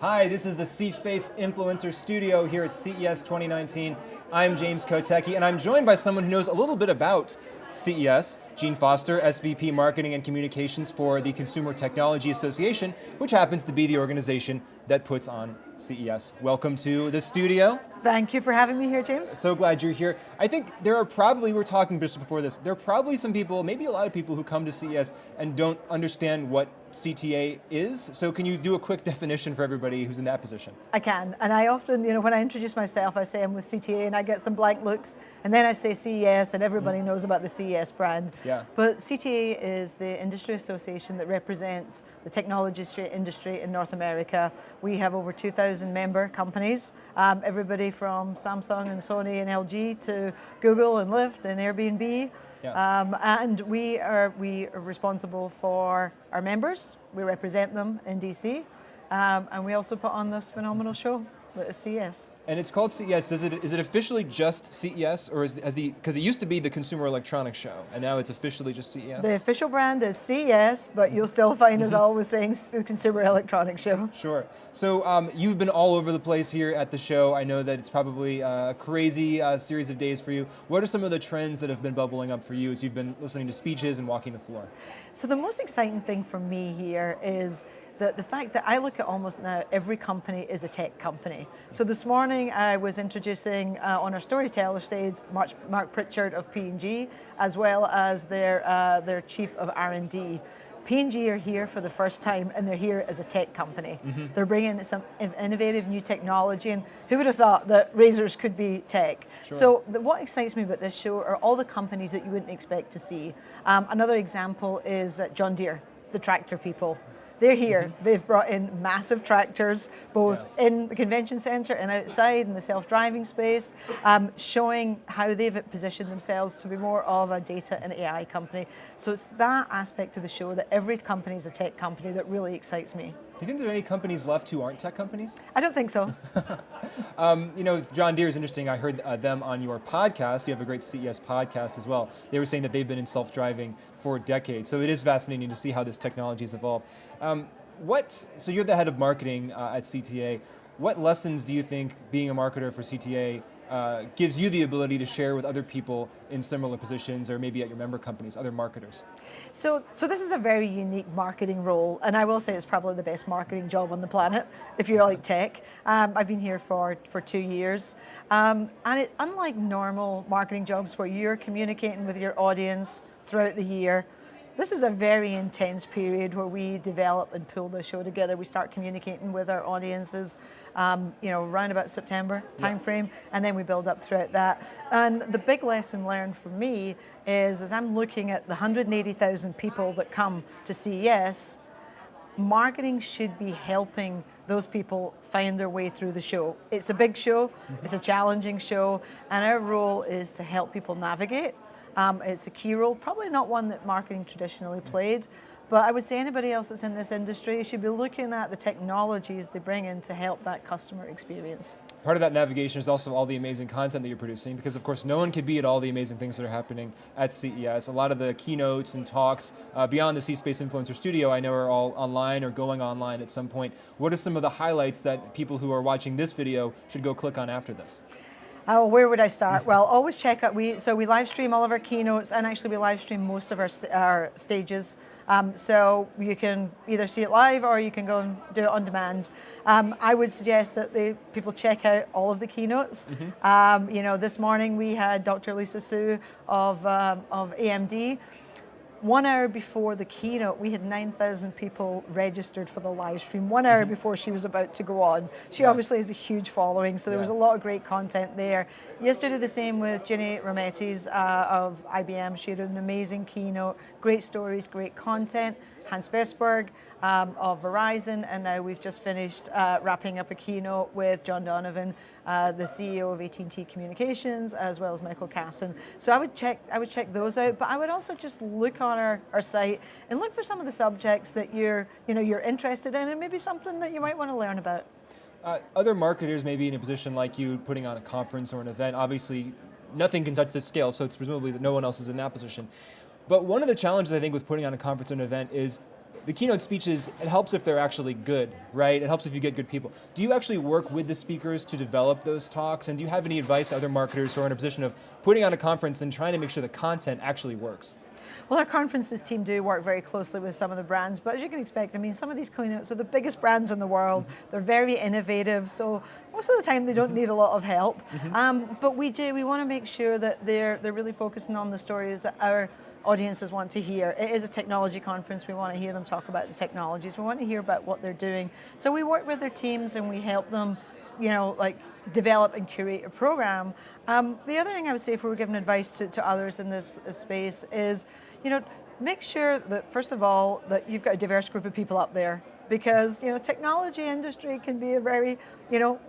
Hi, this is the C-Space Influencer Studio here at CES 2019. I'm James Kotecki, and I'm joined by someone who knows a little bit about CES, Gene Foster, SVP Marketing and Communications for the Consumer Technology Association, which happens to be the organization that puts on CES. Welcome to the studio. Thank you for having me here, James. So glad you're here. I think there are probably, we were talking just before this, there are probably some people, maybe a lot of people who come to CES and don't understand what CTA is. So can you do a quick definition for everybody who's in that position? I can, and I often, when I introduce myself, I say I'm with CTA and I get some blank looks, and then I say CES and everybody knows about the CES brand. Yeah. But CTA is the industry association that represents the technology industry in North America. We have over 2,000 member companies, everybody from Samsung and Sony and LG to Google and Lyft and Airbnb. Yeah. And we are responsible for our members. We represent them in DC, and we also put on this phenomenal show that is CES. And it's called CES. Is it officially just CES, or because it used to be the Consumer Electronics Show, and now it's officially just CES? The official brand is CES, but you'll still find us always saying the Consumer Electronics Show. Sure. So you've been all over the place here at the show. I know that it's probably a crazy series of days for you. What are some of the trends that have been bubbling up for you as you've been listening to speeches and walking the floor? So the most exciting thing for me here is the fact that I look at almost now every company is a tech company. So this morning I was introducing on our storyteller stage Mark Pritchard of P&G, as well as their chief of R&D. P&G are here for the first time, and they're here as a tech company. Mm-hmm. They're bringing some innovative new technology, and who would have thought that razors could be tech? Sure. So what excites me about this show are all the companies that you wouldn't expect to see. Another example is John Deere, the tractor people. They're here. Mm-hmm. They've brought in massive tractors, both in the convention center and outside in the self-driving space, showing how they've positioned themselves to be more of a data and AI company. So it's that aspect of the show that every company is a tech company that really excites me. Do you think there are any companies left who aren't tech companies? I don't think so. John Deere is interesting. I heard them on your podcast. You have a great CES podcast as well. They were saying that they've been in self-driving for decades. So it is fascinating to see how this technology has evolved. So you're the head of marketing at CTA. What lessons do you think being a marketer for CTA gives you the ability to share with other people in similar positions, or maybe at your member companies, other marketers? So this is a very unique marketing role, and I will say it's probably the best marketing job on the planet if you're like tech. I've been here for 2 years, and unlike normal marketing jobs where you're communicating with your audience throughout the year, this is a very intense period where we develop and pull the show together. We start communicating with our audiences, around about September timeframe, and then we build up throughout that. And the big lesson learned for me is, as I'm looking at the 180,000 people that come to CES, marketing should be helping those people find their way through the show. It's a big show, it's a challenging show, and our role is to help people navigate. It's a key role, probably not one that marketing traditionally played, but I would say anybody else that's in this industry should be looking at the technologies they bring in to help that customer experience. Part of that navigation is also all the amazing content that you're producing, because of course no one could be at all the amazing things that are happening at CES. A lot of the keynotes and talks beyond the C-Space Influencer Studio I know are all online or going online at some point. What are some of the highlights that people who are watching this video should go click on after this? Oh, where would I start? Well, always check out, we live stream all of our keynotes, and actually we live stream most of our stages. So you can either see it live or you can go and do it on demand. I would suggest that people check out all of the keynotes. Mm-hmm. This morning we had Dr. Lisa Su of AMD. 1 hour before the keynote, we had 9,000 people registered for the live stream, 1 hour before she was about to go on. She obviously has a huge following, so there was a lot of great content there. Yesterday, the same with Ginny Rometty's of IBM. She had an amazing keynote, great stories, great content. Hans Vestberg of Verizon, and now we've just finished wrapping up a keynote with John Donovan, the CEO of AT&T Communications, as well as Michael Casson. So I would check those out, but I would also just look on our site and look for some of the subjects that you're interested in, and maybe something that you might want to learn about. Other marketers may be in a position like you, putting on a conference or an event. Obviously, nothing can touch this scale, so it's presumably that no one else is in that position. But one of the challenges I think with putting on a conference or an event is The keynote speeches, it helps if they're actually good, right? It helps if you get good people. Do you actually work with the speakers to develop those talks? And do you have any advice to other marketers who are in a position of putting on a conference and trying to make sure the content actually works? Well, our conferences team do work very closely with some of the brands, but as you can expect, I mean, some of these keynotes are the biggest brands in the world. They're very innovative, so most of the time they don't need a lot of help. But we want to make sure that they're really focusing on the stories that our audiences want to hear. It is a technology conference. We want to hear them talk about the technologies. We want to hear about what they're doing. So we work with their teams and we help them, like develop and curate a program. The other thing I would say if we were giving advice to others in this space is, make sure that first of all, that you've got a diverse group of people up there. Because technology industry can be a very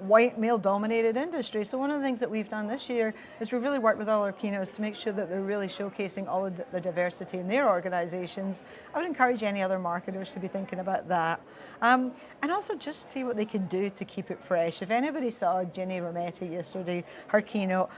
white male dominated industry. So one of the things that we've done this year is we've really worked with all our keynotes to make sure that they're really showcasing all of the diversity in their organizations. I would encourage any other marketers to be thinking about that. And also just see what they can do to keep it fresh. If anybody saw Ginny Rometty yesterday, her keynote,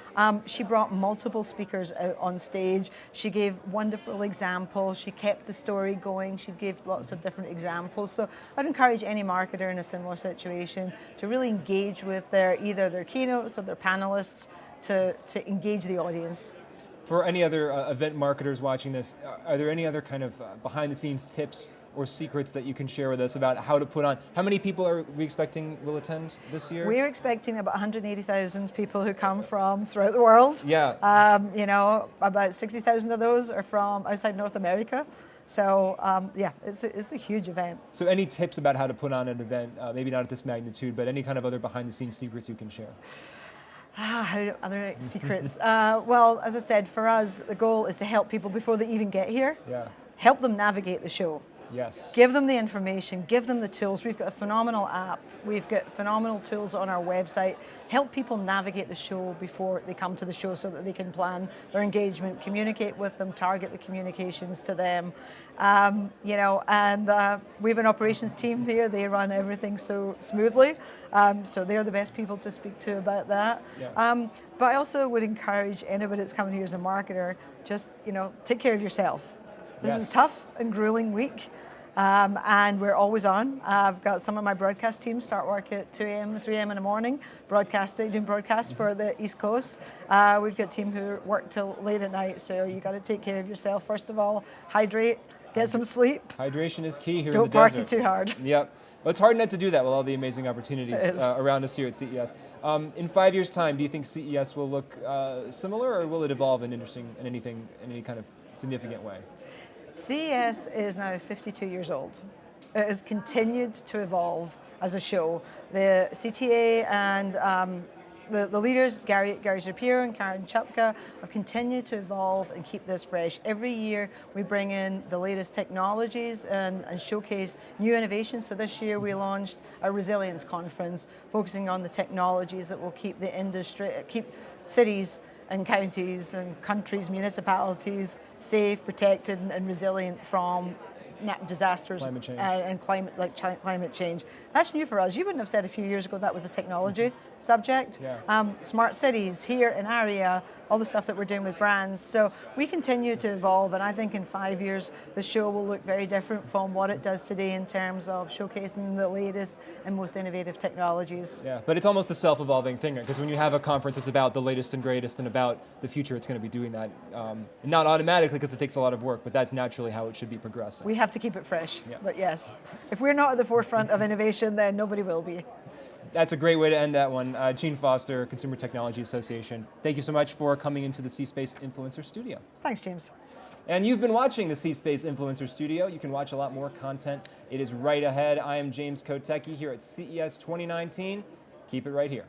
she brought multiple speakers out on stage. She gave wonderful examples. She kept the story going. She gave lots of different examples. So I'd encourage any marketer in a similar situation to really engage with either their keynotes or their panelists to engage the audience. For any other event marketers watching this, are there any other kind of behind the scenes tips or secrets that you can share with us about how to put on? How many people are we expecting will attend this year? We're expecting about 180,000 people who come from throughout the world. Yeah. About 60,000 of those are from outside North America. So yeah, it's a huge event. So any tips about how to put on an event, maybe not at this magnitude, but any kind of other behind the scenes secrets you can share? Other secrets. Well, as I said, for us, the goal is to help people before they even get here. Yeah. Help them navigate the show. Yes. Give them the information, give them the tools. We've got a phenomenal app. We've got phenomenal tools on our website. Help people navigate the show before they come to the show so that they can plan their engagement, communicate with them, target the communications to them. And we have an operations team here. They run everything so smoothly. So they're the best people to speak to about that. Yeah. But I also would encourage anybody that's coming here as a marketer, just, take care of yourself. This is a tough and grueling week. And we're always on. I've got some of my broadcast teams start work at 2 a.m., 3 a.m. in the morning, doing broadcasts for the East Coast. We've got a team who work till late at night, so you got to take care of yourself. First of all, hydrate, get some sleep. Hydration is key here Don't in the desert. Don't party too hard. Yep. Well, it's hard not to do that with all the amazing opportunities around us here at CES. In 5 years' time, do you think CES will look similar, or will it evolve in any kind of significant way? CES is now 52 years old. It has continued to evolve as a show. The CTA and the leaders, Gary Shapiro and Karen Chupka, have continued to evolve and keep this fresh. Every year we bring in the latest technologies and showcase new innovations. So this year we launched a resilience conference focusing on the technologies that will keep the industry, keep cities and counties and countries, municipalities safe, protected, and resilient from disasters climate change. And climate change. That's new for us. You wouldn't have said a few years ago that was a technology subject. Yeah. Smart cities here in ARIA, all the stuff that we're doing with brands. So we continue to evolve, and I think in 5 years the show will look very different from what it does today in terms of showcasing the latest and most innovative technologies. Yeah, but it's almost a self-evolving thing, because when you have a conference, it's about the latest and greatest and about the future. It's going to be doing that, not automatically because it takes a lot of work, but that's naturally how it should be progressing. We have to keep it fresh. Yeah. But yes, if we're not at the forefront of innovation, then nobody will be. That's a great way to end that one. Gene Foster, Consumer Technology Association, thank you so much for coming into the C-Space Influencer Studio. Thanks, James. And you've been watching the C-Space Influencer Studio. You can watch a lot more content. It is right ahead. I am James Kotecki here at CES 2019. Keep it right here.